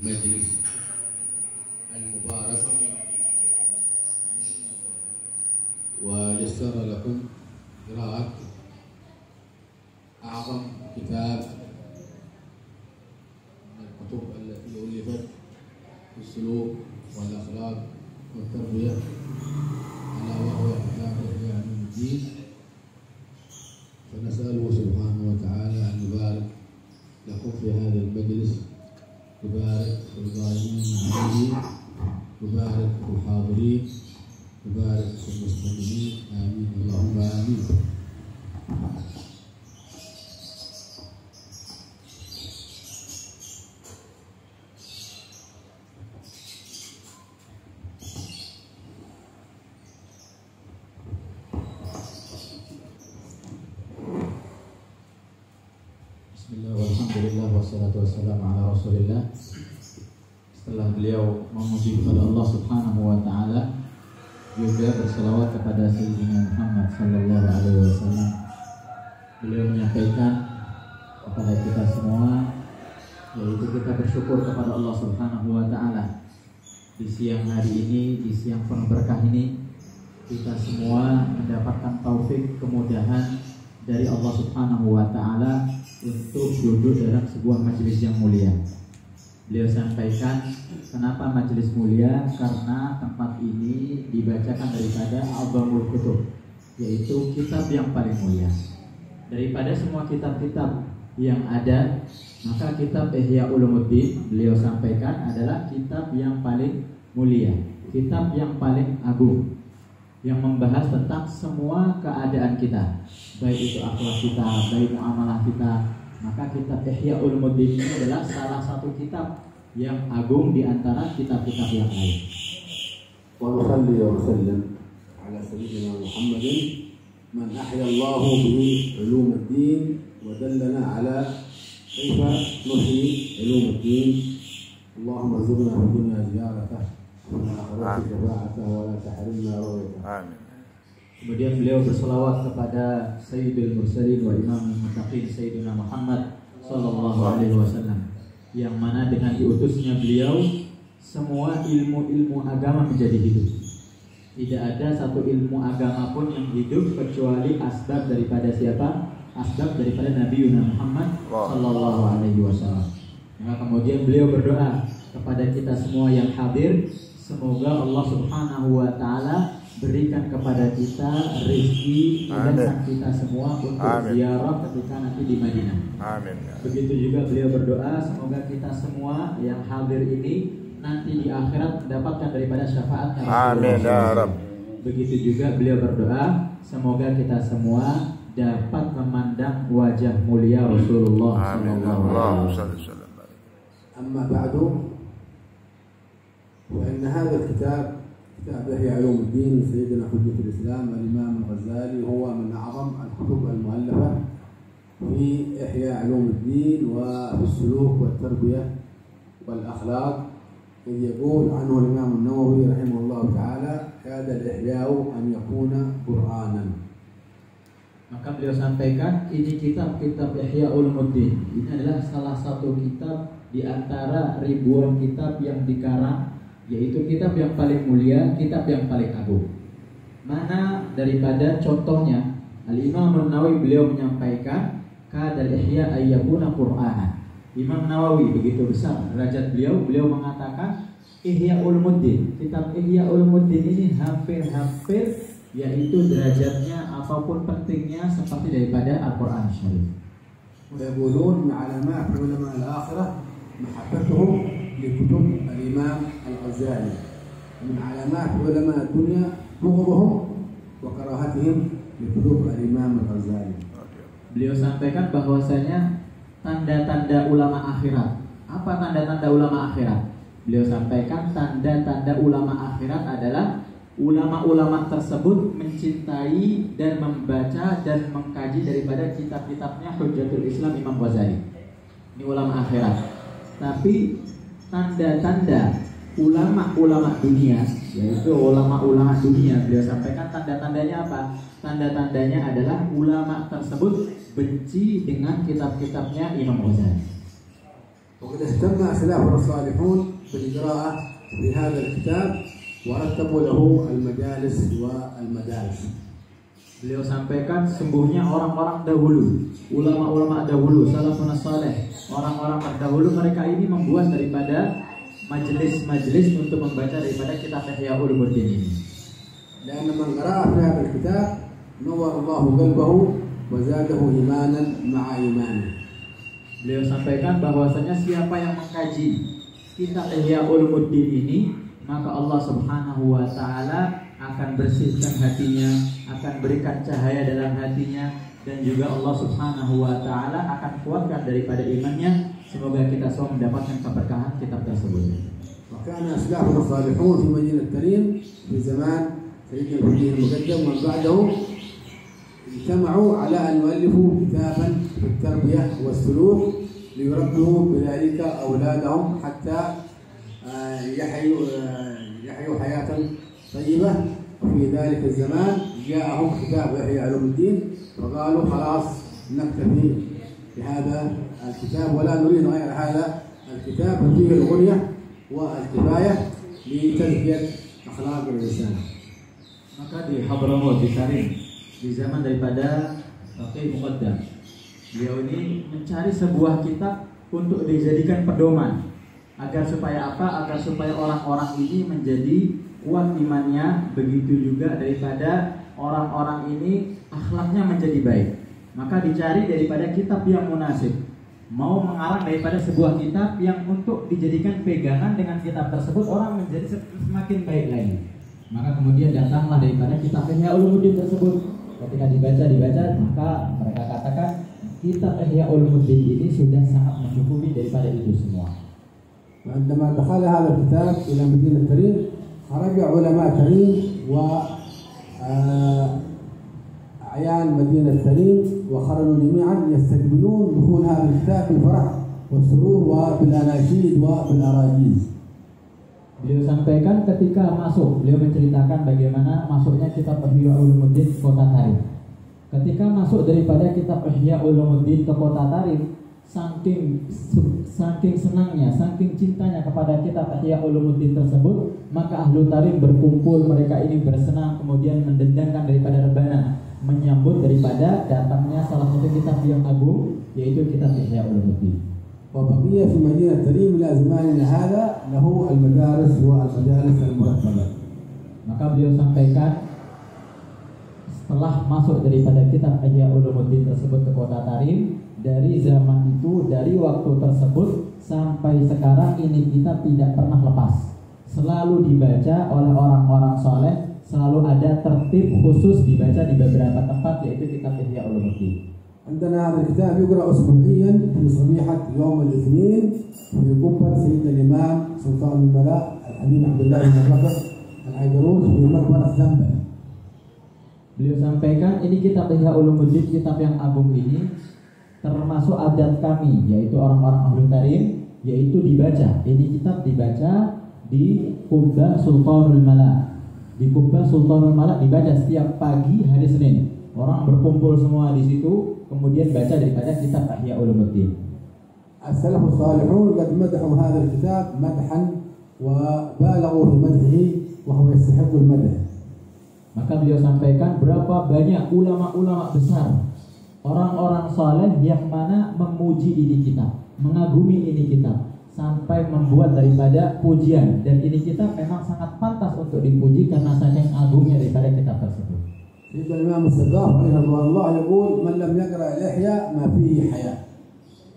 المجلس المبارك ويسر لكم قراءة أعظم كتاب من الكتب التي ألفت في السلوك والأخلاق والتربية ألا وهو كتاب إحياء الدين. فنسأله سبحانه وتعالى أن يبارك لكم في هذا المجلس، يبارك في القائمين عليه، يبارك في الحاضرين، يبارك في المستمعين. آمين اللهم آمين. Bismillah, walhamdulillah, wassalatu wassalamu ala rasulillah. Setelah beliau memuji kepada Allah subhanahu wa ta'ala, juga berselawat kepada Sayyidina Muhammad sallallahu alaihi wasallam, beliau menyampaikan kepada kita semua, yaitu kita bersyukur kepada Allah subhanahu wa ta'ala. Di siang hari ini, di siang penuh berkah ini, kita semua mendapatkan taufik, kemudahan dari Allah subhanahu wa ta'ala untuk duduk dalam sebuah majelis yang mulia. Beliau sampaikan, kenapa majelis mulia? Karena tempat ini dibacakan daripada A'zamul Kutub, yaitu kitab yang paling mulia. Daripada semua kitab-kitab yang ada, maka kitab Ihya Ulumuddin beliau sampaikan adalah kitab yang paling mulia, kitab yang paling agung, yang membahas tentang semua keadaan kita, baik itu akhlak kita, baik muamalah kita. Maka kitab Ihya Ulumuddin ini adalah salah satu kitab yang agung di antara kitab-kitab yang lain. Wa nusalli wa nusallim ala sayyidina Muhammadin man ahya Allah bihi ulumuddin wa dallana ala kaifa nuhyi ulumuddin. Allahumma rzuqna fi dunya ziyaratah wa fil akhirati shafa'atah wa la tahrimna ru'yatah. Amin. Kemudian beliau berselawat kepada Sayyidul Mursalin wa Imamul Muttaqin Sayyidina Muhammad sallallahu alaihi wasallam, yang mana dengan diutusnya beliau semua ilmu-ilmu agama menjadi hidup. Tidak ada satu ilmu agama pun yang hidup kecuali asbab daripada siapa? Asbab daripada Nabi Muhammad sallallahu alaihi wasallam. Maka kemudian beliau berdoa kepada kita semua yang hadir, semoga Allah subhanahu wa ta'ala berikan kepada kita rezeki dan kita semua untuk ziarah ketika nanti di Madinah. Amin. Begitu juga beliau berdoa semoga kita semua yang hadir ini nanti di akhirat mendapatkan daripada syafaatnya. Amin ya Rabb. Begitu juga beliau berdoa semoga kita semua dapat memandang wajah mulia Rasulullah sallallahu alaihi wasallam. Amma ba'du, wa inna hadha al-kitab كتاب إحياء علوم الدين سيدنا حجة الإسلام الإمام الغزالي هو من أعظم الكتب المؤلفة في إحياء علوم الدين وفي السلوك والتربية والأخلاق، إذ يقول عنه الإمام النووي رحمه الله تعالى كاد الإحياء أن يكون قرآنا. Maka beliau sampaikan ini kitab-kitab Ihya Ulumuddin ini adalah salah satu kitab di antara ribuan kitab yang dikarang, yaitu kitab yang paling mulia, kitab yang paling agung. Mana daripada contohnya Al-Imam Nawawi beliau menyampaikan kadal ihya ayyakuna Qur'ana. Imam Nawawi begitu besar derajat beliau mengatakan Ihya Ulumuddin, kitab Ihya Ulumuddin ini hampir-hampir yaitu derajatnya ataupun pentingnya seperti daripada Al-Qur'an Syarif. ويقولون من علامات علماء الآخرة محبتهم لكتب الإمام الغزالي، من علامات علماء الدنيا بغضهم وكراهتهم لكتب الإمام الغزالي. Beliau sampaikan bahwasanya tanda-tanda ulama akhirat. Apa tanda-tanda ulama akhirat? Beliau sampaikan tanda-tanda ulama akhirat adalah ulama-ulama tersebut mencintai dan membaca dan mengkaji daripada kitab-kitabnya Hujjatul Islam Imam Ghazali. Ini ulama akhirat. Tapi tanda-tanda ulama-ulama dunia, yaitu ulama-ulama dunia, beliau sampaikan tanda-tandanya apa? Tanda-tandanya adalah ulama tersebut benci dengan kitab-kitabnya Imam Ghazali. وقد اهتم سلفنا الصالحون بالقراءة في هذا الكتاب ورتبوا له المجالس والمدارس. Beliau sampaikan sesungguhnya orang-orang dahulu, ulama-ulama dahulu, salafun saleh, orang-orang terdahulu mereka ini membuat daripada majelis-majelis untuk membaca daripada kitab Ihya Ulumuddin ini. لأن من قرأ في هذا الكتاب نور الله قلبه وزاده إيمانا مع إيمانه. Beliau sampaikan bahwasanya siapa yang mengkaji kitab Ihya Ulumuddin ini, maka Allah Subhanahu wa taala akan bersihkan hatinya, akan berikan cahaya dalam hatinya, dan juga Allah Subhanahu wa taala akan kuatkan daripada imannya. Semoga kita semua mendapatkan keberkahan kitab tersebut. وكان أسلافنا الصالحون في مدينة تريم في زمان سيدنا الحجي المقدم ومن بعده اجتمعوا على أن يؤلفوا كتابا في التربية والسلوك ليربوا بذلك أولادهم حتى يحيوا حياة طيبة. وفي ذلك الزمان جاءهم كتاب إحياء علوم الدين فقالوا خلاص نكتفي بهذا الكتاب ولا نريد غير هذا الكتاب فيه الغنية والكفاية لتزكية أخلاق الإنسان. Maka di Hadramaut di Tarim di zaman daripada Faqih Muqaddam, beliau ini mencari sebuah kitab untuk dijadikan pedoman agar supaya apa? Agar supaya orang-orang ini menjadi kuat imannya, begitu juga daripada orang-orang ini akhlaknya menjadi baik. Maka dicari daripada kitab yang munasib, mau mengarang daripada sebuah kitab yang untuk dijadikan pegangan. Dengan kitab tersebut orang menjadi semakin baik lagi. Maka kemudian datanglah daripada kitab Ihya Ulumuddin tersebut. Ketika dibaca, maka mereka katakan kitab Ihya Ulumuddin ini sudah sangat mencukupi daripada itu semua. وعندما دخل هذا الكتاب إلى مدينة تريم خرج علماء تريم وأعيان مدينة تريم وخرجوا جميعا يستقبلون دخول هذا الكتاب بالفرح والسرور وبالأناشيد وبالأراجيز. Beliau sampaikan ketika masuk, beliau menceritakan bagaimana masuknya kitab Ihya Ulumuddin ke kota Tarim. Ketika masuk daripada kitab Ihya Ulumuddin ke kota Tarim, saking senangnya, saking cintanya kepada kitab Ihya Ulumuddin tersebut, maka ahlu Tarim berkumpul, mereka ini bersenang, kemudian mendendangkan daripada rebana, menyambut daripada datangnya salah satu kitab yang agung, yaitu kitab Ihya Ulumuddin. وبقي في مدينة تريم إلى زماننا هذا له المدارس والمجالس المرتبة. Maka beliau sampaikan setelah masuk daripada kitab Ihya Ulumuddin tersebut ke kota Tarim, dari zaman itu, dari waktu tersebut sampai sekarang ini kitab tidak pernah lepas. Selalu dibaca oleh orang-orang soleh, selalu ada tertib khusus dibaca di beberapa tempat, yaitu kitab Ihya Ulumuddin. عندنا هذا الكتاب يقرأ أسبوعيا في صبيحة يوم الاثنين في قبة سيدنا الإمام سلطان الملاء الحبيب عبد الله بن رفع العيدروس في مقبرة ذنبل. Beliau sampaikan ini kitab Ihya Ulumuddin, kitab yang agung ini termasuk adat kami, yaitu orang-orang ahlu Tarim, yaitu dibaca. Ini kitab dibaca di Qubbah Sultanul Malak. Di Qubbah Sultanul Malak dibaca setiap pagi hari Senin. Orang berkumpul semua di situ, kemudian baca daripada kitab Ihya Ulumuddin. السلف الصالحون قد مدحوا هذا الكتاب مدحا وبالغوا في مدحه وهو يستحق المدح. Maka beliau sampaikan berapa banyak ulama-ulama besar, orang-orang saleh yang mana memuji ini kitab, mengagumi ini kitab, sampai membuat daripada pujian, dan ini kitab memang sangat pantas untuk dipuji karena saking agungnya daripada kitab tersebut. سيدنا الإمام السقاف عليه رضوان الله يقول من لم يقرأ الإحياء ما فيه حياة.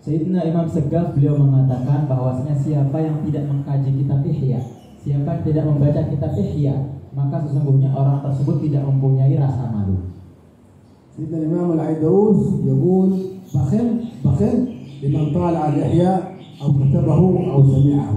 Sayyidina Imam Segaf beliau mengatakan bahwasanya siapa yang tidak mengkaji kitab Ihya, siapa yang tidak membaca kitab Ihya, maka sesungguhnya orang tersebut tidak mempunyai rasa malu. سيدنا الإمام العيدروس يقول بخل لمن طالع الإحياء أو كتبه أو سمعه.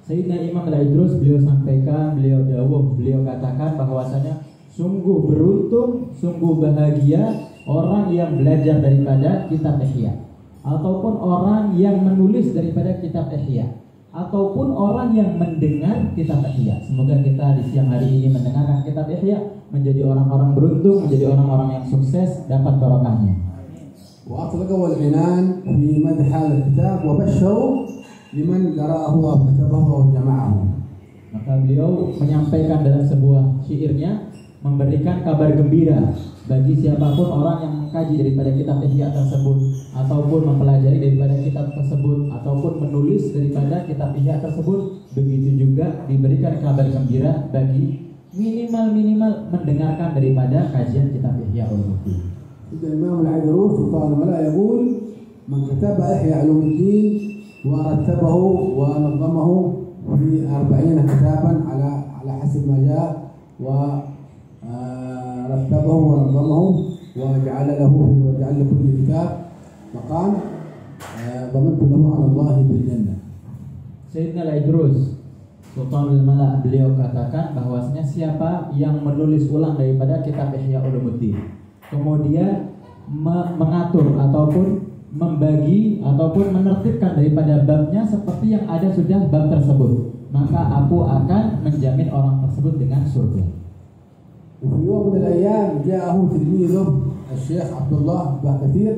Sayyidina Imam Al-Idrus beliau sampaikan, beliau katakan bahwasanya sungguh beruntung, sungguh bahagia orang yang belajar daripada kitab Ihya, ataupun orang yang menulis daripada kitab Ihya, ataupun orang yang mendengar kitab Ihya. Semoga kita di siang hari ini mendengarkan kitab Ihya, menjadi orang-orang beruntung, menjadi orang-orang yang sukses, dapat barokahnya. وأطلقوا العنان في مدح هذا الكتاب وبشروا لمن قرأه أو كتبه أو جمعه. Maka beliau menyampaikan dalam sebuah syairnya, memberikan kabar gembira bagi siapapun orang yang mengkaji daripada kitab Ihya tersebut, ataupun mempelajari daripada kitab tersebut, ataupun menulis daripada kitab Ihya tersebut. Begitu juga diberikan kabar gembira bagi minimal mendengarkan daripada kajian kitab Ihya Ulumuddin. الإمام العيدروس سلطان الملا يقول: من كتب إحياء علوم الدين ورتبه ونظمه في 40 كتابا على حسب ما جاء، ورتبه ونظمه وجعل لكل كتاب مقام ضمنت له على الله بالجنة. Sayyidina Al-Idrus Sultanul Mala beliau katakan bahwasanya siapa yang menulis ulang daripada kitab Ihya Ulumuddin, kemudian mengatur ataupun membagi ataupun menertibkan daripada babnya seperti yang ada sudah bab tersebut, maka aku akan menjamin orang tersebut dengan surga. وفي يوم من الأيام جاءه تلميذه الشيخ عبد الله باكثير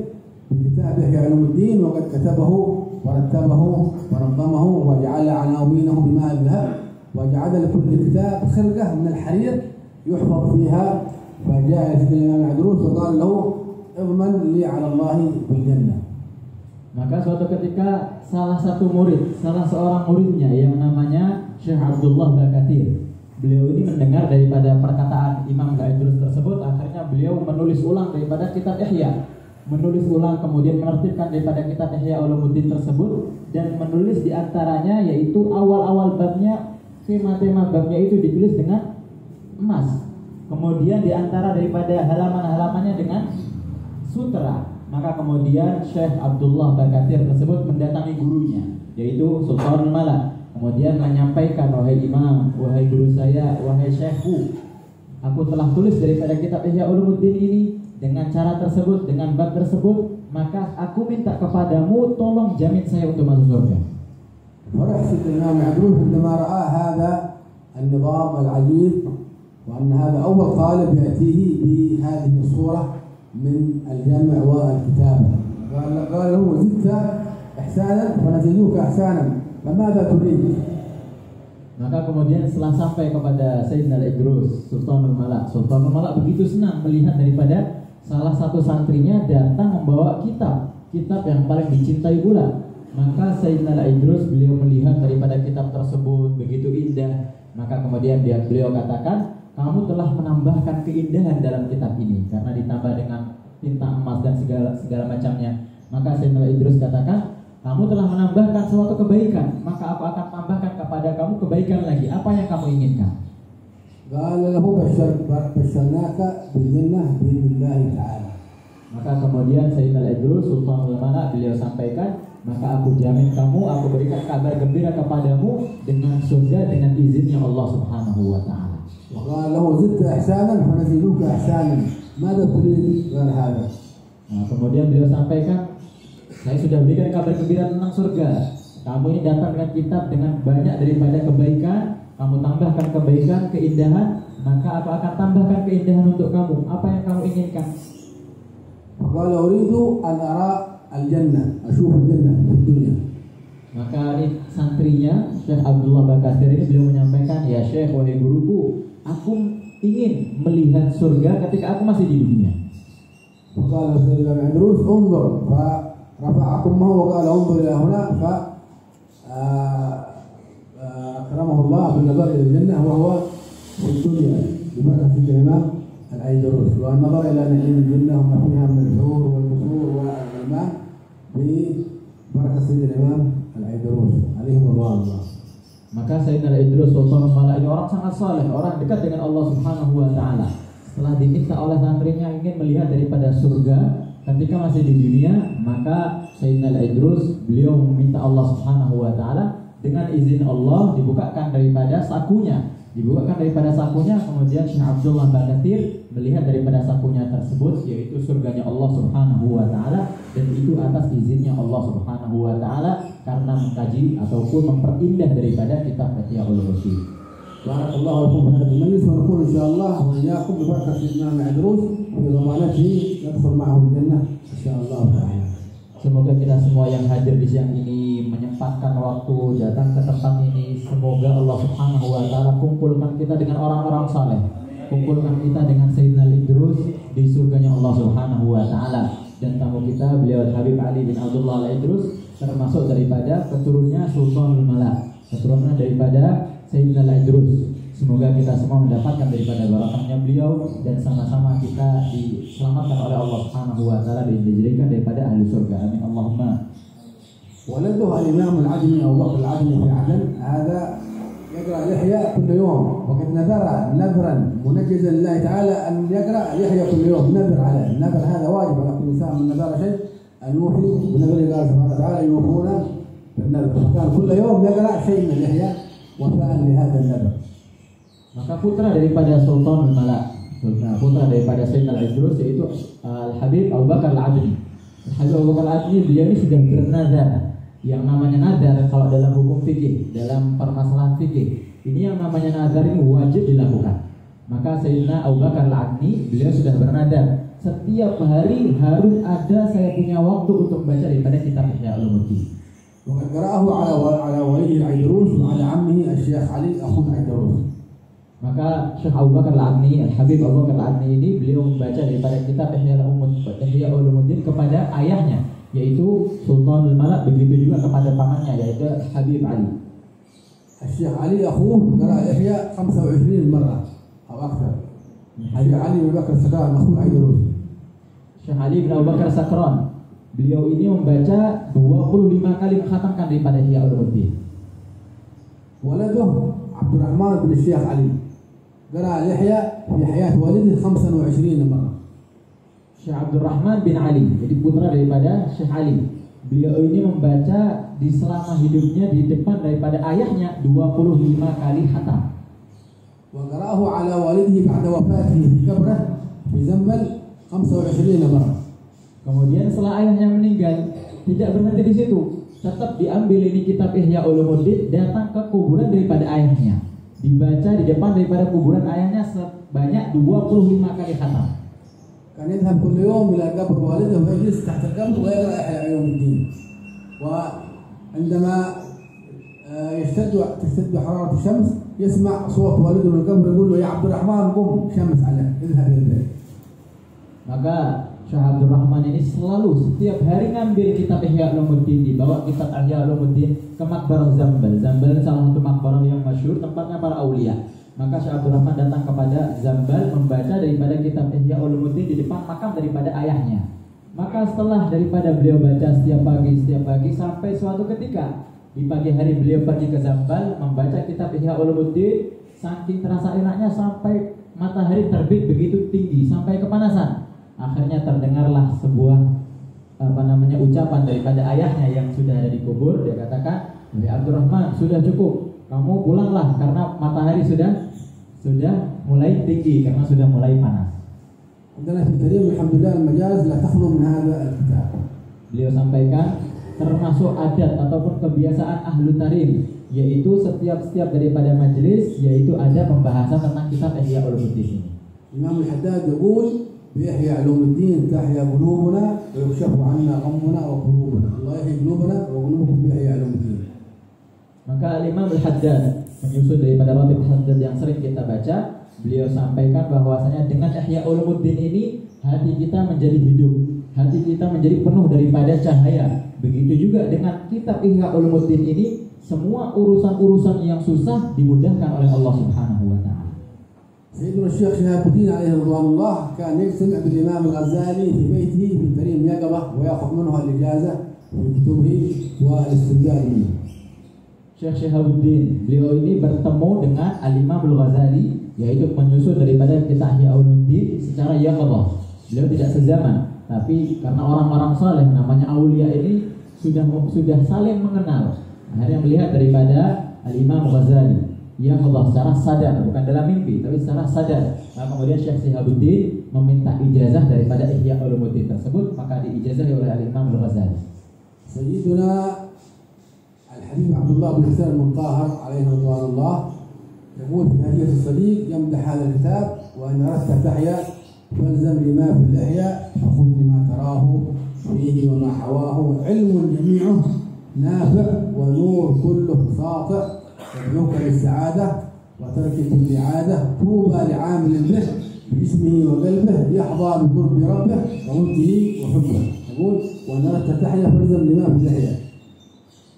بكتاب إحياء علوم الدين، وقد كتبه ورتبه ونظمه وجعل عناوينه بماء الذهب، وجعل لكل كتاب خرقة من الحرير يحفظ فيها. فجاء الإمام العيدروس وقال له: اضمن لي على الله بالجنة. Maka suatu ketika salah seorang muridnya yang namanya Syekh Abdullah Bakathir, beliau ini mendengar daripada perkataan Imam Al-Idrus tersebut, akhirnya beliau menulis ulang daripada kitab Ihya, menulis ulang kemudian menertibkan daripada kitab Ihya Ulumuddin tersebut, dan menulis diantaranya yaitu awal-awal babnya, tema-tema babnya itu ditulis dengan emas, kemudian diantara daripada halaman-halamannya dengan sutra. Maka kemudian Syekh Abdullah Bakathir tersebut mendatangi gurunya, yaitu Sultanul Mala, kemudian menyampaikan, wahai imam, wahai guru saya, wahai syekhku, aku telah tulis daripada kitab Ihya Ulumuddin ini dengan cara tersebut, dengan bab tersebut, maka aku minta kepadamu tolong jamin saya untuk masuk surga. فرح الإمام العيدروس عندما رأى هذا النظام العجيب، وأن هذا أول طالب يأتيه بهذه الصورة من الجمع والكتابة. قال له: زدت إحسانا ونزيدوك إحسانا، فماذا تريد؟ Maka kemudian setelah sampai kepada Sayyidina Al-Idrus Sultanul Mala begitu senang melihat daripada salah satu santrinya datang membawa kitab yang paling dicintai pula. Maka Sayyidina Al-Idrus beliau melihat daripada kitab tersebut begitu indah, maka kemudian beliau katakan, kamu telah menambahkan keindahan dalam kitab ini karena ditambah dengan tinta emas dan segala macamnya. Maka Sayyidina Al-Idrus katakan, kamu telah menambahkan suatu kebaikan, maka aku akan tambahkan kepada kamu kebaikan lagi. Apa yang kamu inginkan? Maka kemudian Sayyidina Al-Idrus Sultanul Mala beliau sampaikan, maka aku jamin kamu, aku berikan kabar gembira kepadamu dengan surga dengan izinnya Allah Subhanahu wa taala. وقال له: زدت إحسانا فنزيدوك إحسانا، ماذا تريد غير هذا؟ Nah, kemudian beliau sampaikan, saya sudah berikan kabar gembira tentang surga. Kamu ini datang dengan kitab dengan banyak daripada kebaikan, kamu tambahkan kebaikan, keindahan, maka aku akan tambahkan keindahan untuk kamu. Apa yang kamu inginkan? وقال: أريد أن أرى الجنة، أشوف الجنة في الدنيا. Maka ini santrinya Syekh Abdullah Bakathir ini beliau menyampaikan, ya Syekh, wahai guruku, aku ingin melihat surga ketika aku masih di dunia. وقال سيدنا العيدروس: انظر، فرفع قمه وقال: انظر إلى هنا، فأكرمه الله بالنظر إلى الجنة وهو في الدنيا ببركة الإمام العيدروس، والنظر إلى نعيم الجنة وما فيها من الحور والقصور والغلمان ببركة سيدنا الإمام العيدروس عليه رضوان الله. Maka Sayyidina Al-Idrus Sultanul Mala ini orang sangat saleh, orang dekat dengan Allah Subhanahu wa taala. Setelah diminta oleh santrinya ingin melihat daripada surga ketika masih di dunia, maka Sayyidina Al-Idrus beliau meminta Allah Subhanahu wa taala dengan izin Allah dibukakan daripada sakunya. Kemudian Syekh Abdullah Bakathir melihat daripada sakunya tersebut, yaitu surganya Allah Subhanahu wa taala, dan itu atas izinnya Allah Subhanahu wa taala karena mengkaji ataupun memperindah daripada kitab Ihya Ulumuddin. بارك الله لكم في هذا المجلس، ونكون إن شاء الله وإياكم ببركة الإمام العيدروس في ضمانته ندخل معه الجنة إن شاء الله تعالى. Semoga kita semua yang hadir di siang ini menyempatkan waktu datang ke tempat ini. Semoga Allah Subhanahu wa taala kumpulkan kita dengan orang-orang saleh. Kumpulkan kita dengan Sayyidina Al-Idrus di surganya Allah Subhanahu wa taala. Dan tamu kita beliau Habib Ali bin Abdullah Al-Idrus termasuk daripada keturunannya Sultanul Malak, keturunan daripada Sayyidina Al-Idrus. Semoga kita semua mendapatkan daripada barakahnya beliau dan sama-sama kita diselamatkan oleh Allah Subhanahu wa taala dan dijadikan daripada ahli surga. Amin Allahumma. ولده الإمام العدني أو بكر العدني في عدن هذا يقرأ يحيى كل يوم، وقد نذر نذرا منجزا لله تعالى أن يقرأ يحيى كل يوم، نذر عليه، النذر هذا واجب على كل إنسان من نذر شيء الموفي بنذر الله سبحانه وتعالى يوفون بالنذر، فكان كل يوم يقرأ شيء من يحيى وفاء لهذا النذر. Maka putra daripada Sultanul Malak, putra daripada Sayyidina Al-Idrus yaitu Al-Habib Abu Bakar Al-Adni. Al-Habib Abu Bakar Al-Adni beliau ini sudah bernazar. Yang namanya nazar kalau dalam hukum fikih, dalam permasalahan fikih, ini yang namanya nazar ini wajib dilakukan. Maka Sayyidina Abu Bakar Al-Adni beliau sudah bernazar, setiap hari harus ada saya punya waktu untuk membaca daripada kitab Ihya Ulumuddin. وقد قرأه على وليه العيدروس وعلى عمه الشيخ علي أخو العيدروس. Maka Syekh Abu Bakar Al-Adni, Al-Habib Abu Bakar Al-Adni ini beliau membaca daripada kitab Ihya Ulumuddin kepada ayahnya yaitu Sultanul Malak, begitu juga kepada pamannya yaitu Habib Ali. الشيخ علي أخوه قرأ إحياء 25 مرة أو أكثر. علي بن بكر سكران أخو العيدروس. Syekh Ali bin Abu Bakar Sakran, beliau ini membaca 25 kali mengkhatamkan daripada Ihya Ulumuddin. ولده عبد الرحمن بن الشيخ علي قرأ يحيى في حياة والده 25 مرة. Syekh Abdul Rahman bin Ali, jadi putra daripada Syekh Ali. Beliau ini membaca di selama hidupnya di depan daripada ayahnya 25 kali khatam. وقرأه على والده بعد وفاته في قبره في زنبل 25 مرة. Kemudian setelah ayahnya meninggal, tidak berhenti di situ. Tetap diambil ini kitab Ihya Ulumuddin, datang ke kuburan daripada ayahnya. Dibaca di depan daripada kuburan ayahnya sebanyak 25 kali khatam. كان يذهب كل يوم إلى قبر والده ويجلس تحت القبر ويقرأ إحياء علومدين. وعندما تشتد حرارة الشمس يسمع صوت والده من القبر يقول له يا عبد الرحمن قم شمس عليك اذهب إلى البيت. Maka Syekh Abdul Rahman ini selalu setiap hari ngambil kitab Ihya Ulumuddin, dibawa kitab Ihya Ulumuddin ke makbarah Zambal. Zambal salah satu makbarah yang masyhur, tempatnya para aulia. Maka Syekh Abdul Rahman datang kepada Zambal membaca daripada kitab Ihya Ulumuddin di depan makam daripada ayahnya. Maka setelah daripada beliau baca setiap pagi sampai suatu ketika di pagi hari beliau pergi ke Zambal membaca kitab Ihya Ulumuddin, saking terasa enaknya sampai matahari terbit begitu tinggi sampai kepanasan. Akhirnya terdengarlah sebuah ucapan daripada ayahnya yang sudah ada di kubur. Dia katakan, "Wahai Abdul Rahman, sudah cukup. Kamu pulanglah karena matahari sudah mulai tinggi karena sudah mulai panas." Beliau sampaikan termasuk adat ataupun kebiasaan ahlu tarim, yaitu setiap daripada majelis yaitu ada pembahasan tentang kitab Ihya Ulumuddin ini. Imam Al-Haddad yaqul بإحياء علوم الدين تحيا قلوبنا ويكشف عنا غمنا وقلوبنا الله يحيي قلوبنا وقلوبكم بإحياء علوم الدين. Maka Imam Al-Haddad menyusun daripada Ratib Haddad yang sering kita baca, beliau sampaikan bahwasanya dengan Ihya Ulumuddin ini hati kita menjadi hidup, hati kita menjadi penuh daripada cahaya. Begitu juga dengan kitab Ihya Ulumuddin ini, semua urusan-urusan yang susah dimudahkan oleh Allah Subhanahu wa taala. سيدنا الشيخ شهاب الدين عليه رضوان الله كان يجتمع بالإمام الغزالي في بيته في التريم يقظة ويأخذ منه الإجازة في كتبه والاستدلال منه. Syekh Syihabuddin, beliau ini bertemu dengan Al-Imam Al-Ghazali, yaitu menyusun daripada kitab Ihya Ulumuddin secara yaqظah. Beliau tidak sezaman, tapi karena orang-orang saleh namanya aulia ini sudah saling mengenal. Akhirnya melihat daripada Al-Imam Al-Ghazali yaqظah secara sadar, bukan dalam mimpi, tapi secara sadar. Nah, kemudian Syekh Syihabuddin meminta ijazah daripada Ihya Ulumuddin tersebut, maka diijazahi oleh Al-Imam Al-Ghazali. Sayyiduna Al-Habib Abdullah bin Hasan Al-Mutahhar alaihi ridwanullah يقول في هدية الصديق يمدح هذا الكتاب وأن أردت تحيا فالزم لما في اللحية وخذ لما تراه فيه وما حواه علم جميعه نافع ونور كله ساطع يدعوك للسعادة وترك كل عادة طوبى لعامل به باسمه وقلبه يحظى بقرب ربه ووده وحبه. يقول ونرى تحيا فالزم لما في اللحية.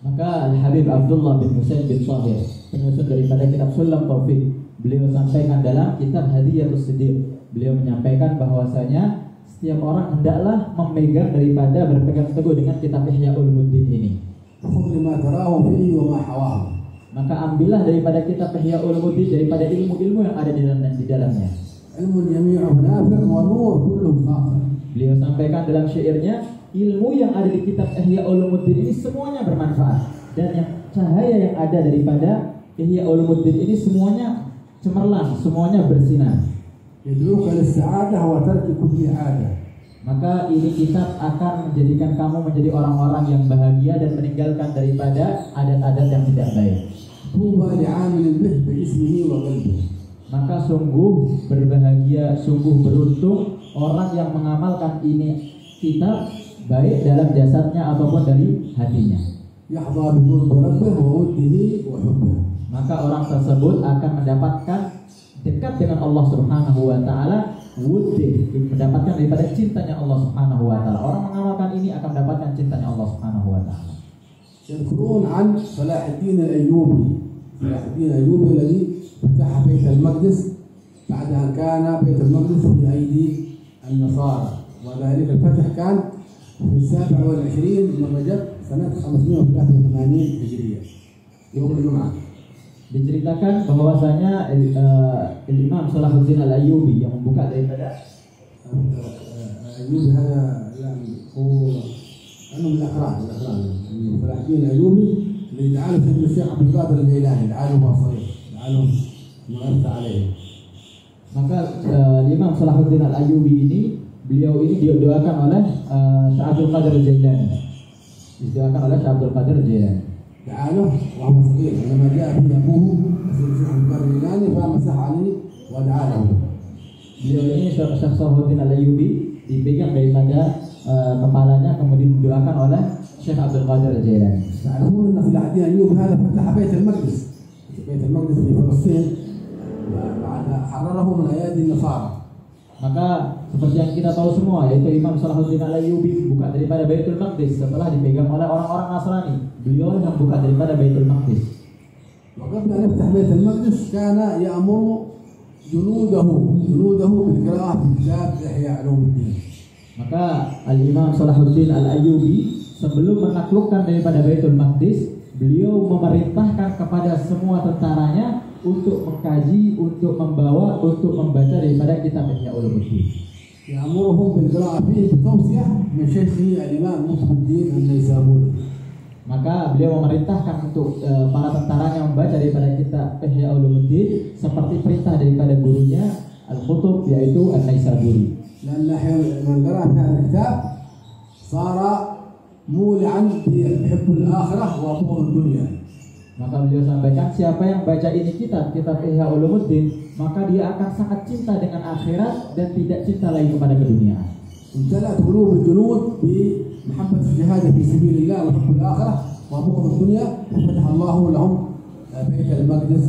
Maka Al-Habib Abdullah bin Husain bin Shahir, penyusun daripada kitab Sulam Taufik, beliau sampaikan dalam kitab Hadiyatus Siddiq. Beliau menyampaikan bahwasanya setiap orang hendaklah memegang daripada berpegang teguh dengan kitab Ihya Ulumuddin ini. Maka ambillah daripada kitab Ihya Ulumuddin daripada ilmu-ilmu yang ada di dalamnya. Beliau sampaikan dalam syairnya, ilmu yang ada di kitab Ihya Ulumuddin ini semuanya bermanfaat, dan yang cahaya yang ada daripada Ihya Ulumuddin ini semuanya cemerlang, semuanya bersinar. Maka ini kitab akan menjadikan kamu menjadi orang-orang yang bahagia dan meninggalkan daripada adat-adat yang tidak baik. Maka sungguh berbahagia, sungguh beruntung orang yang mengamalkan ini kitab, baik dalam jasadnya ataupun dari hatinya. Maka orang tersebut akan mendapatkan dekat dengan Allah Subhanahu wa taala, wuddi, mendapatkan daripada cintanya Allah Subhanahu wa taala. Orang mengamalkan ini akan mendapatkan cintanya Allah Subhanahu wa taala. يذكرون عن صلاح الدين الأيوبي. صلاح الدين الأيوبي الذي فتح بيت المقدس بعد أن كان بيت المقدس في أيدي النصارى، وذلك الفتح كان في 27 من رجب سنة 583 هجرية يوم الجمعة. Diceritakan bahwasanya Imam Salahuddin Al-Ayyubi yang membuka daripada Ayyubi هذا يعني هو أنه من الأقران صلاح الدين الأيوبي اللي جعله سيدنا الشيخ عبد القادر الجيلاني جعله صغير جعله مؤثر عليه. Maka Imam Salahuddin Al-Ayyubi ini, beliau ini didoakan oleh Syekh Abdul Qadir Al-Jailani. Didoakan oleh Syekh Abdul Qadir Al-Jailani. تعالوا وهو صغير لما جاء به أبوه الشيخ عبد القادر الجيلاني فمسح عليه ودعا له. Beliau ini Syekh Salahuddin Al-Ayyubi dipegang daripada kepalanya, kemudian didoakan oleh Syekh Abdul Qadir Al-Jailani. تعرفون أن صلاح الدين الأيوبي هذا فتح بيت المقدس. بيت المقدس في فلسطين بعد حرره من أيادي النصارى. Maka seperti yang kita tahu semua, yaitu Imam Salahuddin Al-Ayyubi buka daripada Baitul Maqdis setelah dipegang oleh orang-orang Nasrani. Beliau yang buka daripada Baitul Maqdis. وقبل أن يفتح بيت المقدس كان يأمر جنوده بالقراءة في كتاب إحياء علوم الدين. Maka Al-Imam Salahuddin Al-Ayyubi sebelum menaklukkan daripada Baitul Maqdis, beliau memerintahkan kepada semua tentaranya untuk mengkaji, untuk membawa, untuk membaca daripada kitab Ihya Ulumuddin. يأمرهم بالقراءة فيه بتوصية من شيخه الإمام محمد النيسابوري. Maka beliau memerintahkan untuk para tentaranya membaca daripada kitab Ihya Ulumuddin seperti perintah daripada gurunya Al-Qutub, yaitu An-Naisaburi. لأن من قرأ في هذا الكتاب صار مولعا بحب الآخرة وبغض الدنيا. Maka beliau sampaikan, siapa yang baca ini kitab Ihya Ulumuddin, maka dia akan sangat cinta dengan akhirat dan tidak cinta lagi kepada keduniaan. امتلأت قلوب الجنود بمحبة الجهاد في سبيل الله وحب الآخرة وبغض الدنيا، ففتح الله لهم بيت المقدس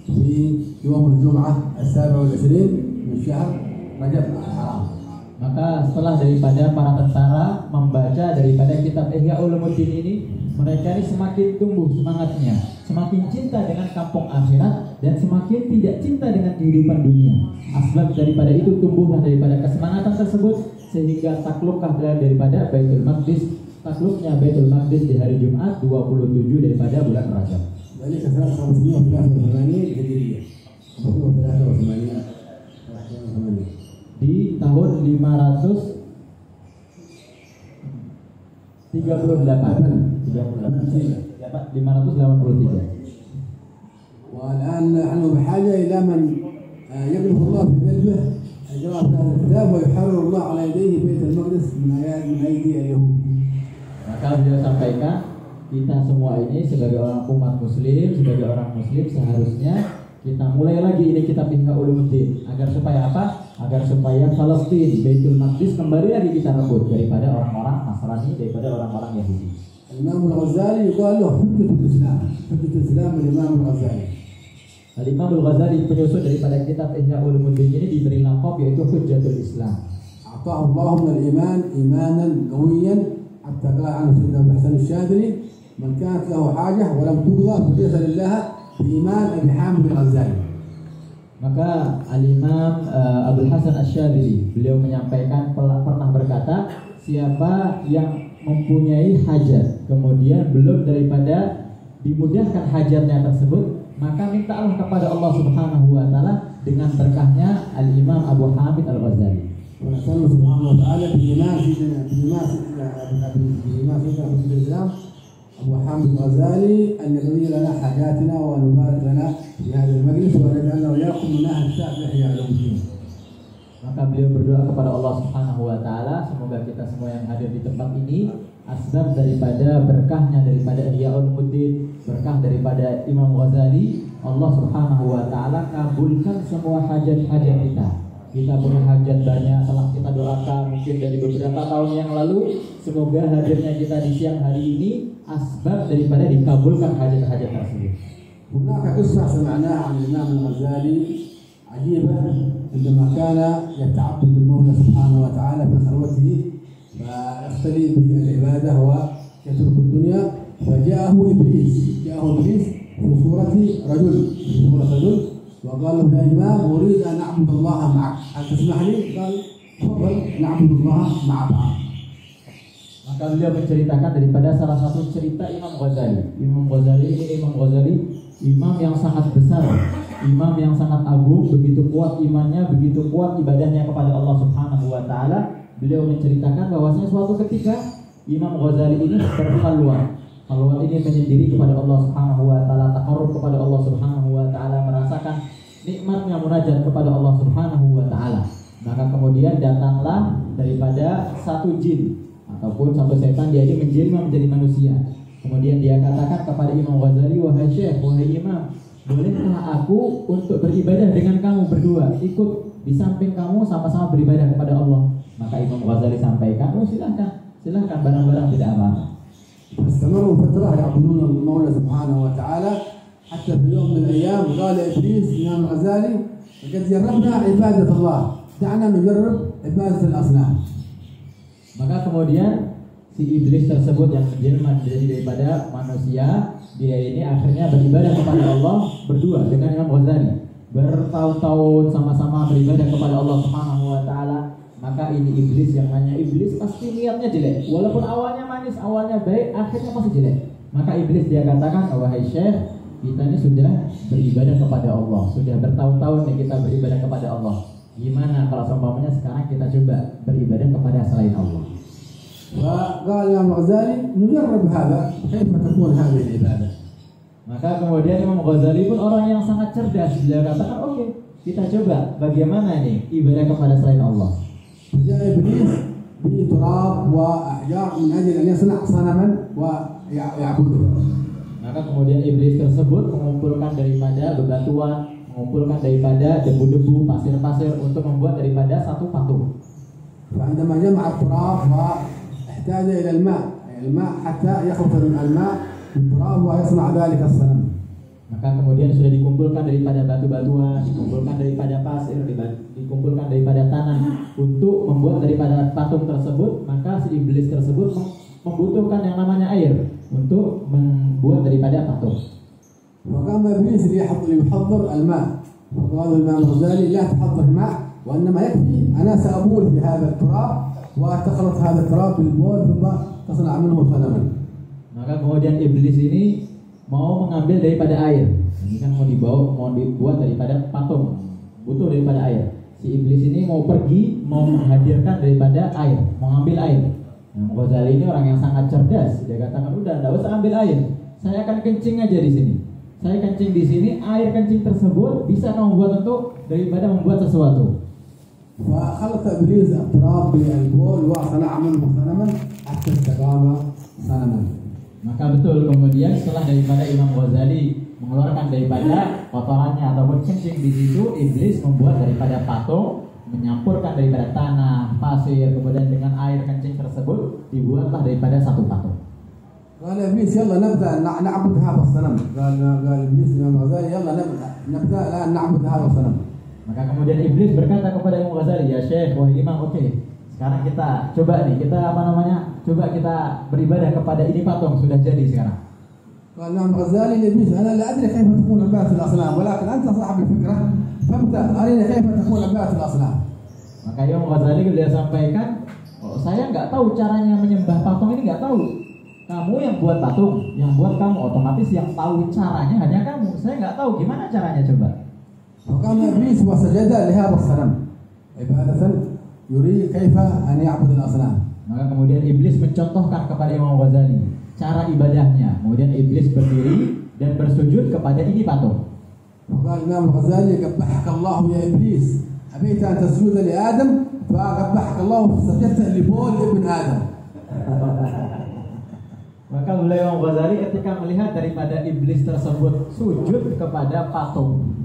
في يوم الجمعة 27 من شهر رجب الحرام. Maka setelah daripada para tentara membaca daripada kitab Ihya Ulumuddin ini, mereka ini semakin tumbuh semangatnya, semakin cinta dengan kampung akhirat dan semakin tidak cinta dengan kehidupan dunia. Asbab daripada itu tumbuhlah daripada kesemangatan tersebut, sehingga takluklah daripada Baitul Maqdis, takluknya Baitul Maqdis di hari Jumat 27 daripada bulan Rajab. Jadi setelah 583 Hijriah. Di tahun 538. والآن نحن بحاجة إلى من يقذف الله في قلبه قراءة هذا الكتاب ويحرر الله على يديه بيت المقدس من أيدي اليهود. Maka beliau sampaikan, kita semua ini sebagai orang umat muslim, sebagai orang muslim seharusnya kita mulai lagi ini kitab Ihya Ulumuddin. Agar supaya apa? Agar supaya Palestina, Baitul Maqdis kembali lagi kita rebut daripada orang-orang Nasrani, daripada orang-orang Yahudi. Imam Al-Ghazali yuqal lahu hujjatul Islam. Hujjatul Islam Imam Al-Ghazali. Imam Al-Ghazali penyusun daripada kitab Ihya Ulumuddin ini diberi laqab yaitu Hujjatul Islam. A'tahu Allah min al-iman imanan qawiyyan hatta qala anhu Sayyidina Hasan Al-Shadili man kanat lahu hajah wa lam tuqda falaysa lillahi bi-iman Abi Hamid Al-Ghazali. Maka Al-Imam Abdul Hasan Asy-Syadzili beliau menyampaikan pernah berkata, siapa yang mempunyai hajat kemudian belum daripada dimudahkan hajatnya tersebut, maka mintalah kepada Allah Subhanahu wa taala dengan berkahnya Al-Imam Abu Hamid Al-Ghazali. Wa nasallu subhanahu wa ta'ala bi-iman Islam Abu Hamid Al-Ghazali an yaqdi lana hajatina wa nubarik lana fi hadha al-majlis wa naj'alna wa iyyakum min ahli kitab Ihya Ulumuddin. Maka beliau berdoa kepada Allah Subhanahu wa taala, semoga kita semua yang hadir di tempat ini asbab daripada berkahnya daripada Ihya Ulumuddin, berkah daripada Imam Ghazali, Allah Subhanahu wa taala kabulkan semua hajat-hajat kita. Kita punya hajat banyak telah kita doakan mungkin dari beberapa tahun yang lalu. Semoga hadirnya kita di siang hari ini asbab daripada dikabulkan hajat-hajat tersebut. هناك قصة سمعناها عن الإمام الغزالي عجيبة عندما كان يتعبد المولى سبحانه وتعالى في خلوته فيختلي بالعبادة ويترك الدنيا فجاءه إبليس في صورة رجل وقال له يا إمام أريد أن أعبد الله معك هل تسمح لي؟ قال تفضل نعبد الله مع بعض. Maka beliau menceritakan daripada salah satu cerita Imam Ghazali. Imam Ghazali imam yang sangat besar, imam yang sangat agung, begitu kuat imannya, begitu kuat ibadahnya kepada Allah Subhanahu wa taala. Beliau menceritakan bahwasanya suatu ketika Imam Ghazali ini berkhalwat. Khalwat ini menyendiri kepada Allah Subhanahu wa taala, taqarrub kepada Allah Subhanahu wa taala, merasakan nikmatnya munajat kepada Allah Subhanahu wa taala. Maka kemudian datanglah daripada satu jin ataupun satu setan, dia ini menjelma menjadi manusia. Kemudian dia katakan kepada Imam Ghazali, wahai Syekh, wahai Imam, bolehkah aku untuk beribadah dengan kamu berdua, ikut di samping kamu sama-sama beribadah kepada Allah? Maka Imam Ghazali sampaikan, oh silahkan barang-barang tidak apa-apa. فاستمروا فترة يعبدون المولى سبحانه وتعالى حتى في يوم من الأيام قال إبليس الإمام الغزالي لقد جربنا عبادة الله دعنا نجرب عبادة الأصنام. Maka kemudian si iblis tersebut yang menjelma menjadi daripada manusia, dia ini akhirnya beribadah kepada Allah berdua dengan Imam Ghazali. Bertahun-tahun sama-sama beribadah kepada Allah Subhanahu wa taala. Maka ini iblis, yang nanya iblis pasti niatnya jelek. Walaupun awalnya manis, awalnya baik, akhirnya pasti jelek. Maka iblis dia katakan, wahai Syekh, kita ini sudah beribadah kepada Allah, sudah bertahun-tahun nih kita beribadah kepada Allah. Gimana kalau seumpamanya sekarang kita coba beribadah kepada selain Allah? وقال الإمام الغزالي نجرب هذا كيف تكون هذه العبادة. Maka kemudian Imam Ghazali pun orang yang sangat cerdas, dia katakan oke, kita coba bagaimana nih ibadah kepada selain Allah. جاء إبليس بتراب وأحجار من أجل أن يصنع صنما ويعبده. Maka kemudian iblis tersebut mengumpulkan daripada bebatuan, mengumpulkan daripada debu-debu, pasir-pasir untuk membuat daripada satu patung. فعندما جمع التراب واحتاج إلى الماء حتى يخلط من الماء بالتراب ويصنع ذلك الصنم. Maka kemudian sudah dikumpulkan daripada batu-batuan, dikumpulkan daripada pasir, dikumpulkan daripada tanah untuk membuat daripada patung tersebut. Maka si iblis tersebut membutuhkan yang namanya air untuk membuat daripada patung. وقام إبليس ليحضر الماء وقال الإمام الغزالي لا تحضر الماء وإنما يكفي أنا سأبول في هذا التراب وتخلط هذا التراب بالبول ثم تصنع منه صنما. Maka kemudian iblis ini mau mengambil daripada air. Ini kan mau dibuat daripada patung, butuh daripada air. Si iblis ini mau pergi, mau menghadirkan daripada air, mau ambil air. Nah, Ghazali ini orang yang sangat cerdas. Dia katakan, udah, enggak usah ambil air. Saya akan kencing aja di sini. Saya kencing di sini, air kencing tersebut bisa membuat untuk daripada membuat sesuatu. فخلط إبليس التراب بالبول وصنع منه صنما حتى استقام صنما. Maka betul kemudian setelah daripada Imam Ghazali mengeluarkan daripada kotorannya ataupun kencing di situ, iblis membuat daripada patung, menyampurkan daripada tanah, pasir, kemudian dengan air kencing tersebut dibuatlah daripada satu patung. قال إبليس يلا نبدأ نعبد هذا الصنم. قال إبليس الإمام الغزالي يلا نبدأ الآن نعبد هذا الصنم. Maka kemudian iblis berkata kepada Imam Ghazali, ya Syekh, wahai Imam, oke, sekarang kita coba nih, coba kita beribadah kepada ini patung, sudah jadi sekarang. قال الإمام الغزالي لإبليس أنا لا أدري كيف تكون عبادة الأصنام ولكن أنت صاحب الفكرة فابدأ أرينا كيف تكون عبادة الأصنام. Maka Imam Ghazali beliau sampaikan, saya nggak tahu caranya menyembah patung ini, nggak tahu. Kamu yang buat patung, yang buat kamu, otomatis yang tahu caranya hanya kamu. Saya nggak tahu gimana caranya, coba. فقام إبليس وسجد لهذا الصنم عبادة يريد كيف أن يعبد الأصنام. Maka kemudian iblis mencontohkan kepada Imam Ghazali cara ibadahnya. Kemudian iblis berdiri dan bersujud kepada ini patung. فقال الإمام الغزالي قبحك الله يا إبليس أبيت أن تسجد لآدم فقبحك الله سجدت لبول ابن آدم. Maka beliau Imam Ghazali ketika melihat daripada iblis tersebut sujud kepada patung,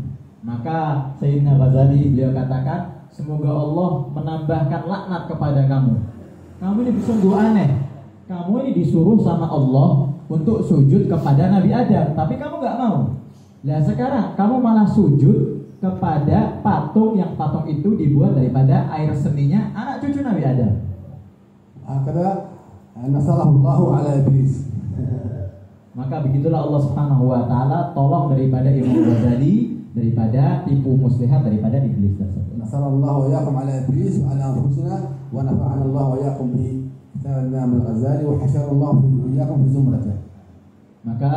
maka Sayyidina Ghazali beliau katakan, semoga Allah menambahkan laknat kepada kamu. Kamu ini sungguh aneh. Kamu ini disuruh sama Allah untuk sujud kepada Nabi Adam, tapi kamu nggak mau. Nah sekarang kamu malah sujud kepada patung yang patung itu dibuat daripada air seninya anak cucu Nabi Adam. Akhirnya nasarahullahu ala iblis. Maka begitulah Allah Subhanahu wa taala tolong daripada Imam Ghazali daripada tipu muslihat daripada iblis tersebut. Nasarallahu wa iyyakum ala iblis wa ala anfusina wa nafa'ana Allah wa iyyakum bi kitab Imam Al-Ghazali wa hasyarallahu iyyakum fi zumratih. Maka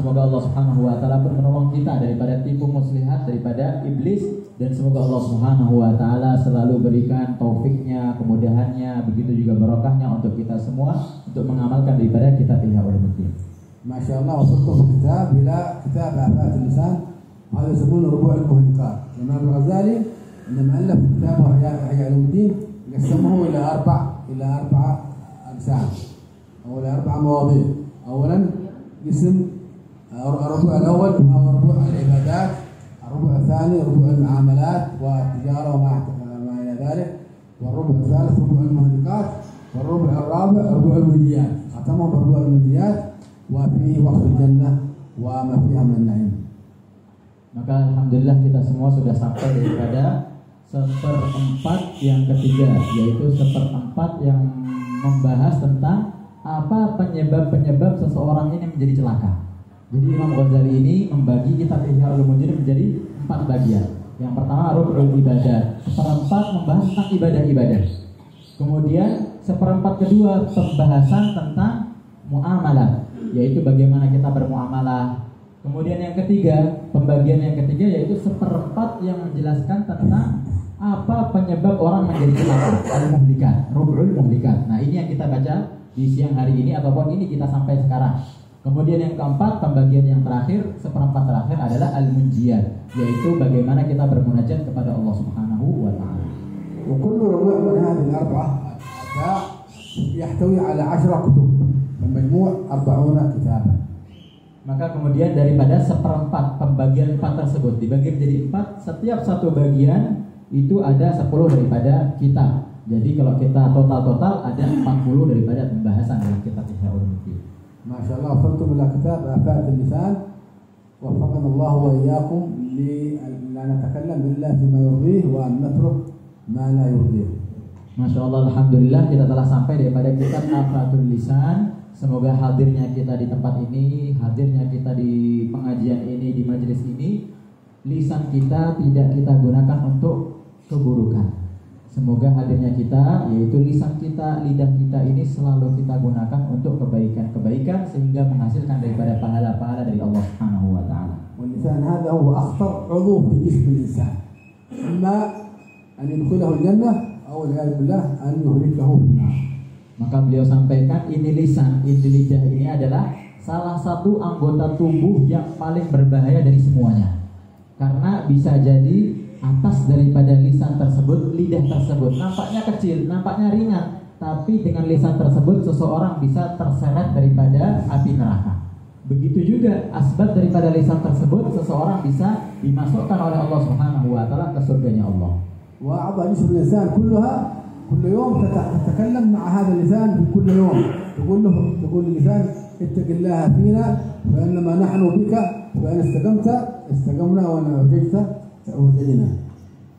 semoga Allah Subhanahu wa taala pun menolong kita daripada tipu muslihat daripada iblis, dan semoga Allah Subhanahu wa taala selalu berikan taufiknya, kemudahannya, begitu juga barokahnya untuk kita semua untuk mengamalkan daripada kitab Ihya Ulumuddin. Masyaallah, wasaltu fi kitab ila kitab Afat al-Lisan, hada يسمونه ربوع المهلكات. Imam Al-Ghazali عندما ألف كتابه إحياء علوم الدين قسمه إلى أربع أقسام أو إلى 4 مواضيع. أولا قسم الربوع الأول وهو ربوع العبادات، الربوع الثاني ربوع المعاملات والتجارة وما إلى ذلك، والربع الثالث ربوع المهلكات، والربع الرابع ربوع المنجيات. ختمه بربوع المنجيات وفيه وصف الجنة وما فيها من النعيم. Maka alhamdulillah kita semua sudah sampai daripada 1/4 yang ketiga, yaitu 1/4 yang membahas tentang apa penyebab seseorang ini menjadi celaka. Jadi Imam Ghazali ini membagi kitab Ihya Ulumuddin menjadi 4 bagian. Yang pertama rub'ul ibadah, 1/4 membahas tentang ibadah-ibadah. Kemudian 1/4 kedua pembahasan tentang muamalah, yaitu bagaimana kita bermuamalah. Kemudian yang ketiga, pembagian yang ketiga yaitu 1/4 yang menjelaskan tentang apa penyebab orang menjadi celaka, al-muhlikat, rub'ul muhlikat. Nah, ini yang kita baca di siang hari ini ataupun ini kita sampai sekarang. Kemudian yang keempat, pembagian yang terakhir, 1/4 terakhir adalah al-munjiyat, yaitu bagaimana kita bermunajat kepada Allah Subhanahu wa taala. Wa kullu rubu' min hadhihi al-4 yahtawi ala 10 kutub, majmu' 40 kitaban. Maka kemudian daripada 1/4 pembagian 4 tersebut dibagi menjadi 4, setiap satu bagian itu ada 10 daripada kitab. Jadi kalau kita total ada 40 daripada pembahasan dalam kitab Ihya Ulumuddin. Masyaallah, wasaltum ila kitab Afat al-Lisan. Waffaqana Allah wa iyyakum li la natakallam illa fima yurdih wa an natruk ma la yurdih. Masyaallah, alhamdulillah kita telah sampai daripada kitab Afatul Lisan. Semoga hadirnya kita di tempat ini, hadirnya kita di pengajian ini, di majelis ini, lisan kita tidak kita gunakan untuk keburukan. Semoga hadirnya kita, yaitu lisan kita, lidah kita ini selalu kita gunakan untuk kebaikan-kebaikan sehingga menghasilkan daripada pahala-pahala dari Allah Subhanahu wa taala. Lisan hadha huwa akhtar 'udhu fi jism al-insan. Imma an yadkhulahu al-jannah aw al-'iyadhu billah an yuhlikahu fin-nar. Maka beliau sampaikan ini lisan, ini lidah ini adalah salah satu anggota tubuh yang paling berbahaya dari semuanya. Karena bisa jadi atas daripada lisan tersebut, lidah tersebut nampaknya kecil, nampaknya ringan, tapi dengan lisan tersebut seseorang bisa terseret daripada api neraka. Begitu juga asbab daripada lisan tersebut seseorang bisa dimasukkan oleh Allah Subhanahu wa taala ke surganya Allah. وأعضاء جسم الإنسان كلها كل يوم تتكلم مع هذا اللسان في كل يوم تقول اللسان اتق الله فينا فإنما نحن بك فإن استقمت استقمنا وإن وجدت وجدنا.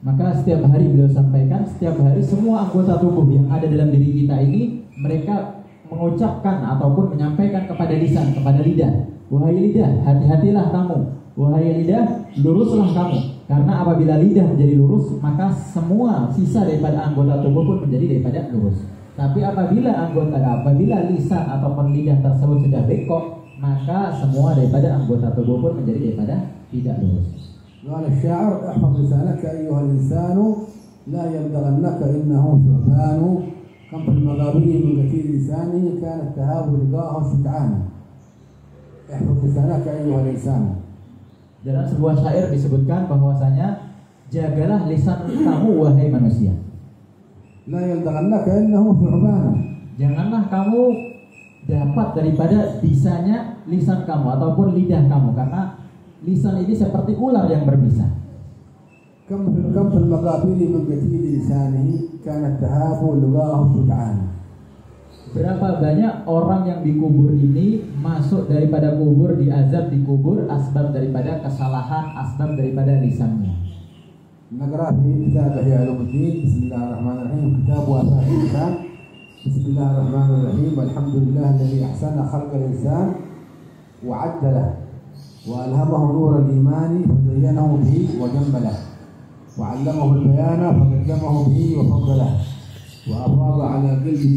Maka setiap hari beliau sampaikan, setiap hari semua anggota tubuh yang ada dalam diri kita ini mereka mengucapkan ataupun menyampaikan kepada lisan, kepada lidah, wahai lidah, hati-hatilah kamu, wahai lidah, luruslah kamu. Karena apabila lidah menjadi lurus, maka semua sisa daripada anggota tubuh pun menjadi daripada lurus. Tapi apabila lisan ataupun lidah tersebut sudah bengkok, maka semua daripada anggota tubuh pun menjadi daripada tidak lurus. قال الشاعر احفظ لسانك أيها الإنسان لا يبلغنك إنه ثعبان كم في المغابر من كثير لسانه كان التهاب لقاه شجعان. احفظ لسانك أيها الإنسان. Dalam sebuah syair disebutkan bahwasanya jagalah lisan kamu wahai manusia. لا يبلغنك إنه ثعبان. Janganlah kamu dapat daripada bisanya lisan kamu ataupun lidah kamu, karena lisan ini seperti ular yang berbisa. كم في المغابر من كثير لسانه كان التهاب لقاه شجعان. Berapa banyak orang yang dikubur ini masuk daripada kubur, diazab di kubur asbab daripada kesalahan, asbab daripada lisannya. نقرأ في كتاب إحياء علوم الدين. بسم الله الرحمن الرحيم. كتاب وفاء الإنسان. بسم الله الرحمن الرحيم. الحمد لله الذي أحسن خلق الإنسان وعدله وألهمه نور الإيمان وزينه به وجمله وعلمه البيان فقدمه به وفضله وأفاض على قلبه